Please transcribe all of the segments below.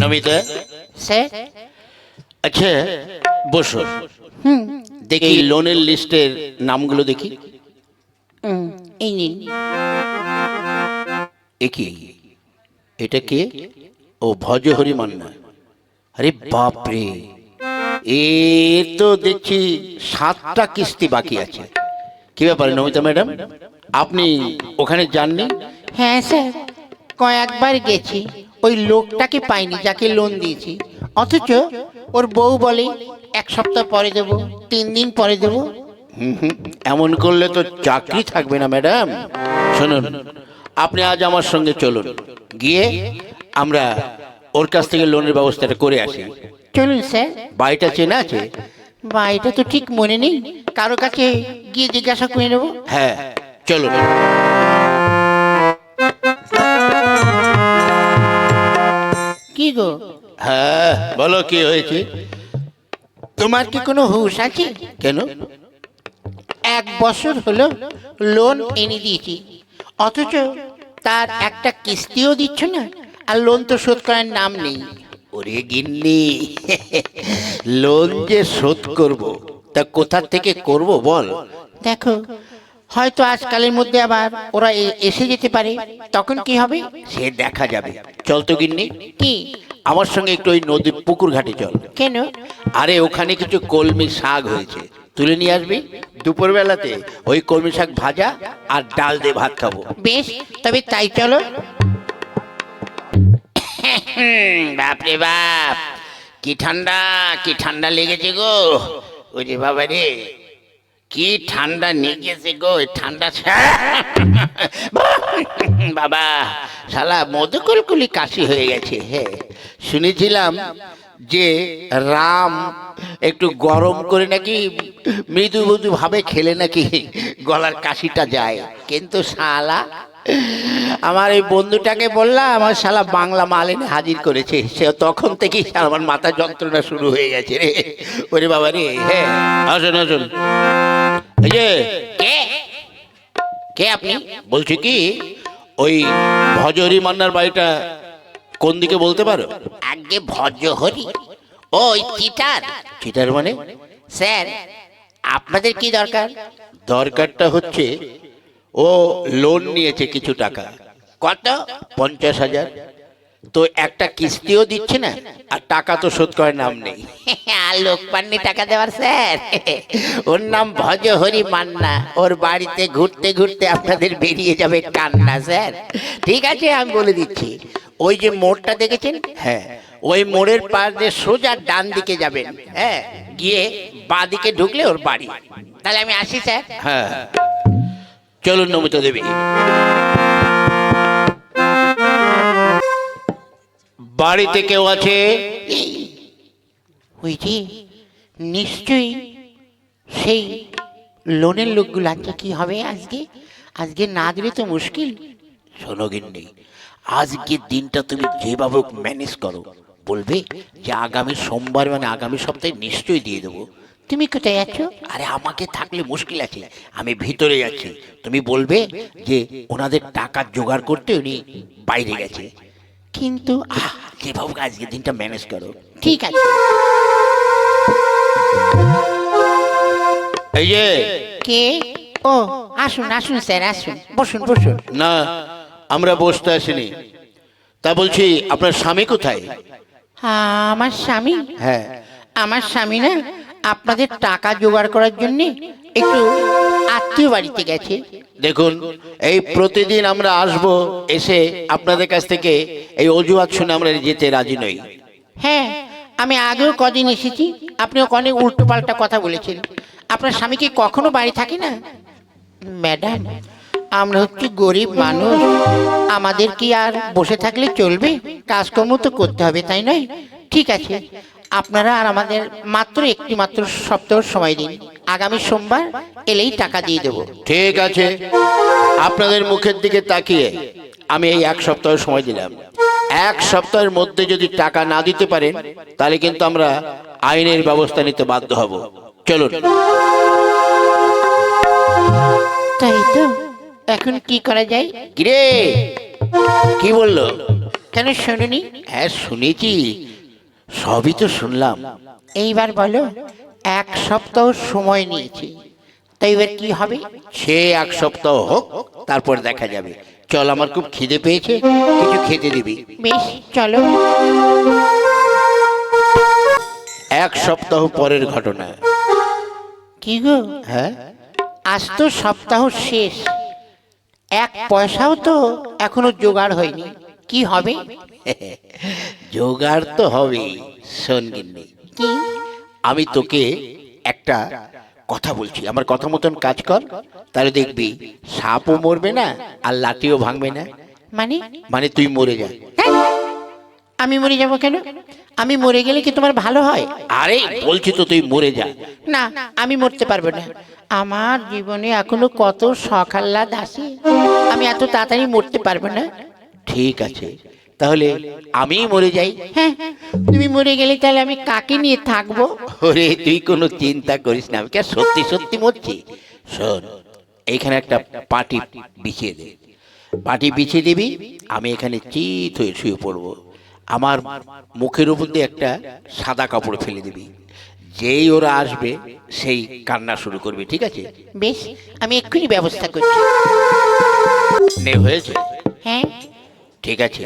Namita, sir. আচ্ছা বসো। দেখি লোনের লিস্টের নামগুলো দেখি। এই নিন। একই, এটা কে? ও ভজহরি মান্না। আরে বাপরে, এ তো দেখছি 7টা কিস্তি বাকি আছে। কি ব্যাপারে নমিতা ম্যাডাম, আপনি ওখানে যাননি? হ্যাঁ স্যার, কয়েকবার গেছি, ওই লোকটাকে পাইনি যাকে লোন দিয়েছি। অথচ ওর বউ বলে 1 সপ্তাহ পরে দেবো, 3 দিন পরে দেবো। এমন করলে তো চাকরি থাকবে না ম্যাডাম। শুনুন, আপনি আজ আমার সঙ্গে চলুন, গিয়ে আমরা ওর কাছ থেকে লোনের ব্যবস্থাটা করে আসি। চলুন স্যার। বাড়িটা চেনা আছে? বাড়িটা তো ঠিক মনে নেই, কারো কাছে গিয়ে জিজ্ঞাসা করে নেবো। হ্যাঁ চলুন। কি গো? হ্যাঁ বলো, কি হয়েছে? তোমার কি কোনো হুঁশ আছে? কেন? 1 বছর হলো লোন এনে দিয়েছি, অথচ তার একটা কিস্তিও দিচ্ছ না, আর লোন তো শোধ করার নাম নেই। ওরে গিন্নি, লোন যে শোধ করব, তা কোথা থেকে করব বল? দেখো, হয়তো আজকালের মধ্যে আবার ওরা এসে যেতে পারে, তখন কি হবে? সে দেখা যাবে। চল তো গিন্নি, কি? আমার সঙ্গে একটু ওই নদী পুকুর ঘাটে চল। কেন? আরে ওখানে কিছু কলমি শাক হয়েছে, তুলে নিয়ে আসবি। দুপুর বেলাতে ওই কলমি শাক ভাজা আর ডাল দিয়ে ভাত খাবো। বেশ, তবে তাই চলো। বাপরে বাপ, কি ঠান্ডা, কি ঠান্ডা লেগেছে গো। ওরে বাবা রে, কি ঠান্ডা লেগেছে গো। ঠান্ডা বাবা, শালা মধুকলকুলি কাশি হয়ে গেছে। হ্যাঁ, শুনেছিলাম যে রাম একটু গরম করে নাকি মৃদু মৃদু ভাবে খেলে নাকি গলার কাশিটা যায়, কিন্তু শালা আমার এই বন্ধুটাকে বললাম, আমার শালা বাংলা মাল এনে হাজির করেছে। সে তখন থেকেই আমার মাথা যন্ত্রণা শুরু হয়ে গেছে রে। ওরে বাবা রে। হ্যাঁ আসুন আসুন। এই যে কে, কে আপনি? বলছি কি, ওই ভজহরি মান্নার বাড়িটা কোন দিকে বলতে পারো? আগে ভজহরি? ওই চিটার। চিটার মানে? স্যার, আপনাদের কি দরকার? দরকারটা হচ্ছে, ও লোন নিয়েছে কিছু টাকা। কত? 50,000। তো একটা কিস্তিও দিচ্ছে না, আর টাকা তো শোধ করার নাম নেই। আর লোক পাননি টাকা দেওয়ার স্যার? ওর নাম ভজহরি মান্না, ওর বাড়িতে ঘুরতে ঘুরতে আপনাদের বেরিয়ে যাবে কান্না স্যার। ঠিক আছে, আমি বলে দিচ্ছি, ওই যে মোড়টা দেখেছেন, হ্যাঁ, ওই মোড়ের পাশ দিয়ে সোজা ডান দিকে যাবেন। হ্যাঁ, গিয়ে বাঁ দিকে ঢুকলে ওর বাড়ি। তাহলে আমি আসি স্যার। হ্যাঁ চলুন নমিতা দেবী। বাড়িতে কেউ আছে? ওই যে নিশ্চয়ই সেই লোনের লোকগুলো আছে। কি হবে আজকে? আজকে না দিলে তো মুশকিল। শোনো গিন্নি, আজকের দিনটা তুমি যেভাবে ম্যানেজ করো, বলবে যে আগামী সোমবার মানে আগামী সপ্তাহে নিশ্চয়ই দিয়ে দেবো। তুমি কোথায় আছো? আরে আমাকে থাকলে মুশকিল আছে, আমি ভিতরে যাচ্ছি। তুমি বলবে যে ওনাদের টাকা জোগাড় করতে উনি বাইরে গেছে। কিন্তু যেভাবে আজকের দিনটা ম্যানেজ করো। ঠিক আছে। এই যে কে? ও, আসুন আসুন স্যার, আসুন, বসুন বসুন। না, আমরা বসতে আসিনি। তা বলছি, আপনার স্বামী কোথায়? আমার স্বামী? হ্যাঁ। আমার স্বামী না, আপনাদের টাকা জোগাড় করার জন্য একটু আত্মীয় বাড়িতে গেছে। দেখুন, এই প্রতিদিন আমরা আসব, এসে আপনাদের কাছ থেকে এই অজুহাত শুনে আমরা যেতে রাজি নই। হ্যাঁ, আমি আগেও কদিন এসেছি, আপনি অনেক উল্টো পাল্টা কথা বলেছেন। আপনার স্বামী কি কখনো বাড়ি থাকে না? ম্যাডাম, আমরা হচ্ছি গরিব মানুষ, আমাদের কি আর বসে থাকলে চলবে? কাজকর্ম তো করতে হবে, তাই নয়? ঠিক আছে, আপনারা আর আমাদের মাত্র একটি মাত্র সপ্তাহ সময় দিন, আগামী সোমবার এলেই টাকা দিয়ে দেবো। ঠিক আছে, আপনাদের মুখের দিকে তাকিয়ে আমি এই 1 সপ্তাহ সময় দিলাম। 1 সপ্তাহের মধ্যে যদি টাকা না দিতে পারেন, তাহলে কিন্তু আমরা আইনের ব্যবস্থা নিতে বাধ্য হব। চলুন। তাই তো, এখন কি করা যায়? কিরে, কি বললো? কেন শুনুনি? হ্যাঁ শুনেছি, সবই তো শুনলাম। এইবার বলো, 1 সপ্তাহ সময় নিয়েছি, তো এবার কি হবে? সে 1 সপ্তাহ হোক, তারপর দেখা যাবে। চল, আমার খুব খিদে পেয়েছে, কিছু খেতে দিবি। বেশ, চলো। 1 সপ্তাহ পরের ঘটনা। কি গো, হ্যাঁ, আজ তো সপ্তাহ শেষ, 1 পয়সাও তো এখনো জোগাড় হয়নি, কি হবে? জোগাড় তো হবেই। শোন গিন্নি, কি? আমি তোকে একটা কথা বলছি, আমার কথা মতন কাজ কর, তাহলে দেখবি সাপও মরবে না আর লাঠিও ভাঙবে না। মানে? মানে তুই মরে যা। হ্যাঁ? আমি মরে যাব কেন? আমি মরে গেলে কি তোমার ভালো হয়? আরে বলছি তো, তুই মরে যা। না, আমি মরতে পারবো না। আমার জীবনে এখনো কত শখ আহ্লাদ আছে, আমি এত তাড়াতাড়ি মরতে পারবো না। ঠিক আছে, তাহলে আমিই মরে যাই। হ্যাঁ, তুমি মরে গেলে তাহলে আমি কাকে নিয়ে থাকবো? ওরে তুই কোনো চিন্তা করিস না, আমি কি আর সত্যি সত্যি মরছি। শোন, এইখানে একটা পাটি বিছিয়ে দে। পাটি বিছিয়ে দিবি, আমি এখানে চিত হয়ে শুয়ে পড়বো। আমার মুখের উপর দিয়ে একটা সাদা কাপড় ফেলে দিবি। যেই ওরা আসবে সেই কান্না শুরু করবে, ঠিক আছে? বেশ, আমি এক্ষুনি ব্যবস্থা করছি। নে, হয়েছে? হ্যাঁ। ঠিক আছে,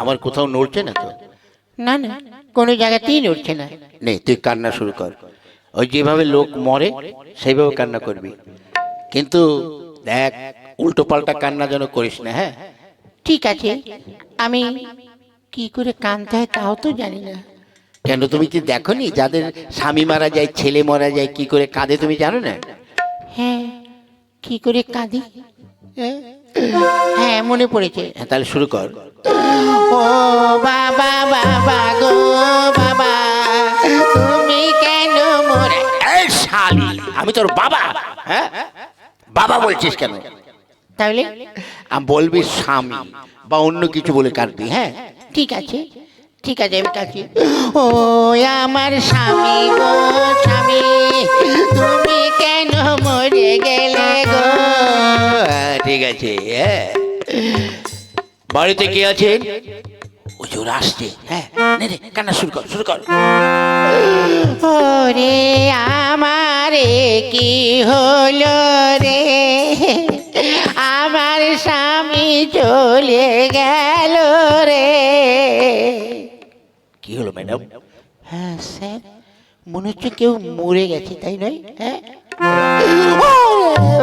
আমার কোথাও নড়ছে না তো? না না, কোনো জায়গাতেই নড়ছে না। নে, তুই কান্না শুরু কর। ওই যেভাবে লোক মরে সেইভাবে কান্না করবি, কিন্তু দেখ উল্টো পাল্টা কান্না যেন করিস না। হ্যাঁ, ঠিক আছে, আমি কি করে কাঁদতে হয় তাও তো জানি না। কেন, তুমি কি দেখোনি যাদের স্বামী মারা যায়, ছেলে মারা যায়, কি করে কাঁদে তুমি জানো না? হ্যাঁ, কি করে কাঁদি? হ্যাঁ, মনে পড়েছে। হ্যাঁ, তাহলে শুরু কর। ও বাবা, বাবা গো বাবা, তুমি কেন মরে? এই শালি, আমি তোর বাবা? হ্যাঁ, বাবা বলছিস কেন? তাহলে? বলবি স্বামী বা অন্য কিছু বলে কাঁদবি। হ্যাঁ, ঠিক আছে, ঠিক আছে, আমি কাঁদছি। ও আমার স্বামী গো স্বামী, তুমি কেন মরে গেলে গো? ঠিক আছে। হ্যাঁ, বাড়িতে কে আছেন? ওই জোর আসছে। হ্যাঁ, নে নে, কান্না শুরু কর, শুরু কর। ওরে আমারে কি হলো রে, আমার স্বামী চলে গেল রে। কি হলো ম্যাডাম? হ্যাঁ স্যার, মনে হচ্ছে কেউ মরে গেছে, তাই নয়? হ্যাঁ।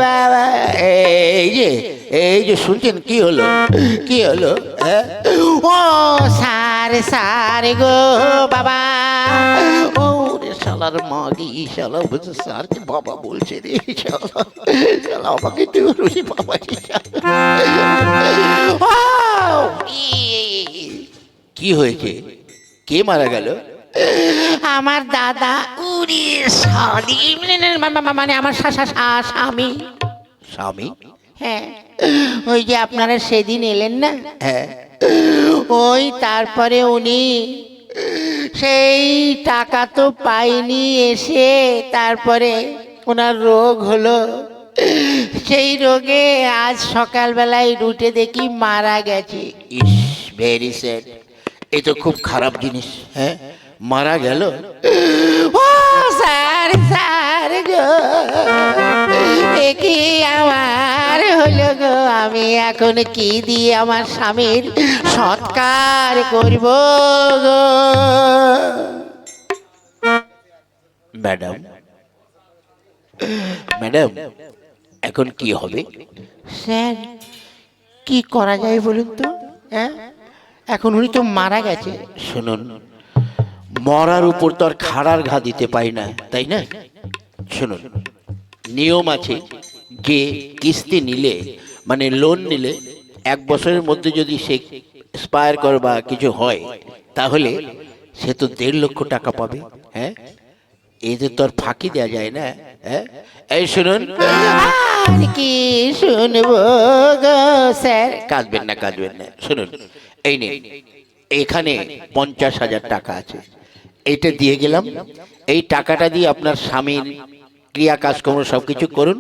বাবা, এই যে শুনছেন, কি হলো, কি হলো? হ্যাঁ, ও স্যার, স্যার গো বাবা। ও রে শালার মাগি, শালা বুঝে স্যারকে বাবা বলছে রে, শালা শালা আমাকে তুই বাবা রে, কি হয়েছে? কে মারা গেল? আমার দাদা। উরি শালি, মানে আমার স্বামী। স্বামী? হ্যাঁ, ওই যে আপনারা সেদিন এলেন না, হ্যাঁ, ওই তারপরে উনি সেই টাকা তো পাইনি, এসে তারপরে ওনার রোগ হলো, সেই রোগে আজ সকালবেলায় উঠে দেখি মারা গেছে। ইস, ভেরি স্যাড। এই তো খুব খারাপ জিনিস। হ্যাঁ, মারা গেল? ও স্যার, স্যার গো, এ কি আমার হলো গো? আমি এখন কি দিয়ে আমার স্বামীর সৎকার করব গো? ম্যাডাম, ম্যাডাম, এখন কি হবে? স্যার, কি করা যায় বলুন তো? হ্যাঁ, এখন উনি তো মারা গেছে। শুনুন, মরার উপর তো আর খাড়ার ঘা দিতে পারি না, তাই না? শুনুন, নিয়ম আছে যে কিস্তি নিলে, মানে লোন নিলে 1 বছরের মধ্যে যদি সে এক্সপায়ার করে বা কিছু হয়, তাহলে সে তো 1.5 লক্ষ টাকা পাবে। হ্যাঁ, এদের তো আর ফাঁকি দেওয়া যায় না। হ্যাঁ, এই শুনুন, আর কি শুনবো গো স্যার? কাঁদবেন না, কাঁদবেন না। শুনুন, এই নিন, এখানে 50,000 টাকা আছে, এইটা দিয়ে গেলাম। এই টাকাটা দিয়ে আপনার স্বামীর ক্রিয়া কাজকর্ম সবকিছু করুন।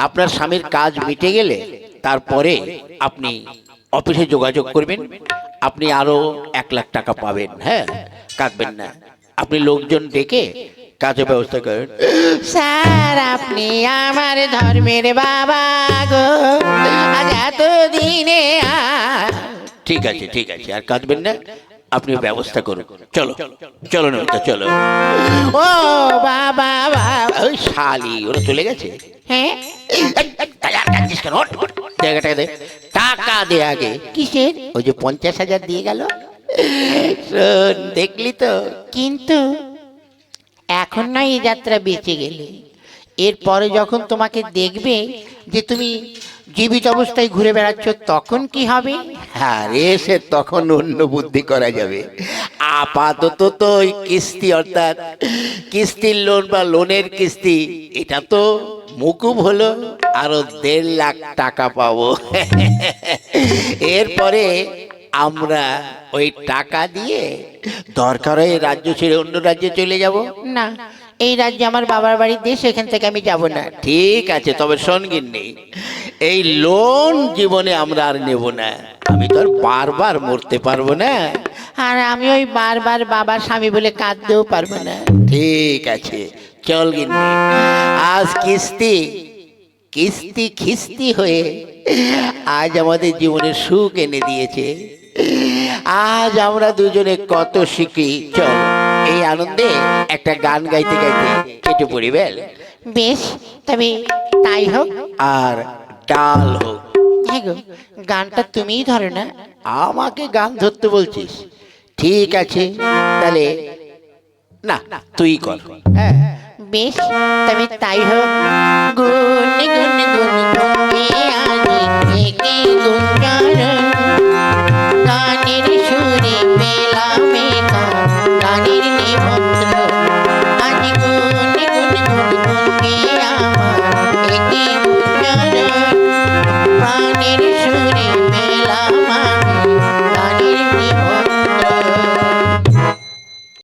আপনার স্বামীর কাজ মিটে গেলে তারপরে আপনি অফিসে যোগাযোগ করবেন, আপনি আরো 1 লাখ টাকা পাবেন। হ্যাঁ, কাঁদবেন না, আপনি লোকজন ডেকে কাজের ব্যবস্থা করেন। স্যার আপনি আমার ধর্মের বাবা গো, আজ এতদিনে ঠিক আছে ঠিক আছে, আর কাঁদবেন না, আপনি ব্যবস্থা করুন। চলো চলো নমিতা চলো। ও বাবা বাবা। ওই শালি ওরা চলে গেছে। হ্যাঁ, তাহলে আর কাঁদছিস কেন? ওঠ, ওঠ, ওঠ। দে আগে টাকা দে, টাকা দে আগে। কিসের? ওই যে 50,000 দিয়ে গেল, শোন দেখলি তো। কিন্তু এখন নয় এই যাত্রা বেঁচে গেলে, এরপরে যখন তোমাকে দেখবে যে তুমি জীবিত অবস্থায় ঘুরে বেড়াচ্ছ, তখন কি হবে? আরে সে তখন অন্য বুদ্ধি করা যাবে। আপাতত তো ওই কিস্তি, অর্থাৎ কিস্তির লোন বা লোনের কিস্তি, এটা তো মুকুব হলো, আরো 1.5 লাখ টাকা পাবো। এরপরে আমরা ওই টাকা দিয়ে দরকার হয় রাজ্য ছেড়ে অন্য রাজ্যে চলে যাব। না, এই রাজ্যে আমার বাবার বাড়ির দেশ, এখান থেকে আমি যাব না। ঠিক আছে, তবে শোনগিন নেই, এই লোন জীবনে আমরা আর নেব না। আমি তো আর বারবার মরতে পারবো না। আর আমি ওই বারবার বাবার স্বামী বলে কাঁদতেও পারবো না। ঠিক আছে, চল গিন্নি, আজ কিস্তি কিস্তি খিস্তি হয়ে আজ আমাদের জীবনে সুখ এনে দিয়েছে। আজ আমরা দুজনে কত শিখি। চল এই আনন্দে একটা গান গাইতে গাইতে কেটে পড়ি বেল। বেশ, তবে তাই হোক। আর ডাল হোক। হ্যাঁ গো, গানটা তুমিই ধরো না। আমাকে গান ধরতে বলছিস? ঠিক আছে, তাহলে না তুই কর। হ্যাঁ, বেশ, তবে তাই হোক। গুনে গুনে গুনে গুনে আজি থেকে গুঞ্জন